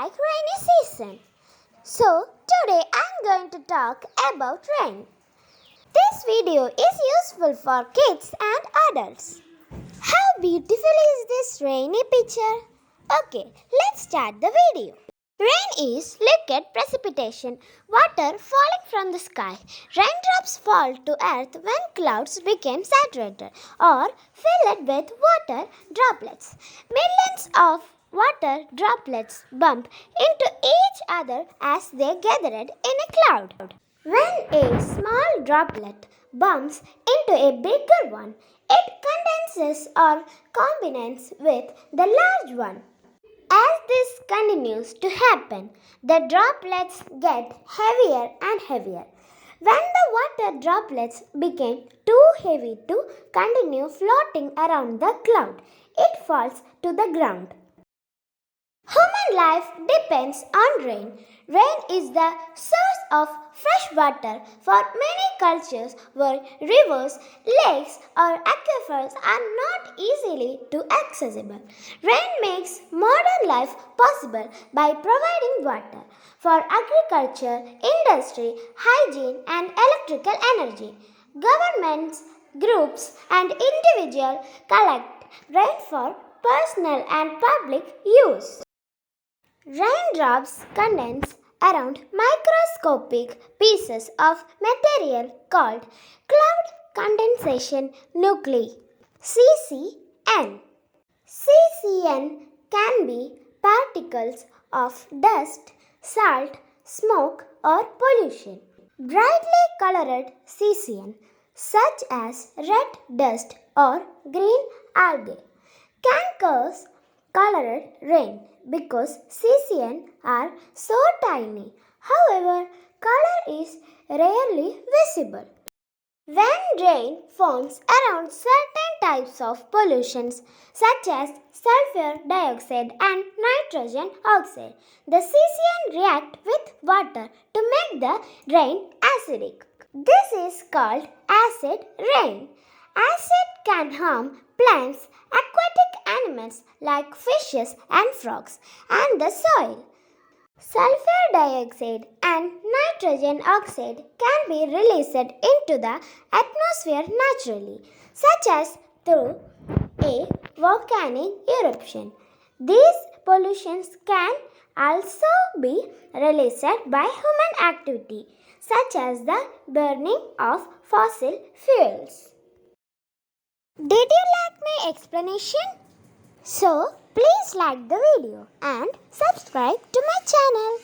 like rainy season. So today I'm going to talk about rain. This video is useful for kids and adults. How beautiful is this rainy picture? Okay, let's start the video. Rain is liquid precipitation, water falling from the sky. Raindrops fall to earth when clouds become saturated or fill it with water droplets. Millions of water droplets bump into each other as they gather in a cloud. When a small droplet bumps into a bigger one, it condenses or combines with the large one. As this continues to happen, the droplets get heavier and heavier. When the water droplets became too heavy to continue floating around the cloud, it falls to the ground. Human life depends on rain. Rain is the source of fresh water for many cultures where rivers, lakes, or aquifers are not easily accessible. Rain makes modern life possible by providing water for agriculture, industry, hygiene, and electrical energy. Governments, groups, and individuals collect rain for personal and public use. Raindrops condense around microscopic pieces of material called cloud condensation nuclei (CCN). CCN can be particles of dust, salt, smoke, or pollution. Brightly colored CCN, such as red dust or green algae, can cause colored rain because CCN are so tiny. However, color is rarely visible. When rain forms around certain types of pollutions such as sulfur dioxide and nitrogen oxide, the CCN react with water to make the rain acidic. This is called acid rain. Acid can harm plants, aquatic animals like fishes and frogs, and the soil. Sulfur dioxide and nitrogen oxide can be released into the atmosphere naturally, such as through a volcanic eruption. These pollutions can also be released by human activity, such as the burning of fossil fuels. Did you like my explanation? So, please like the video and subscribe to my channel.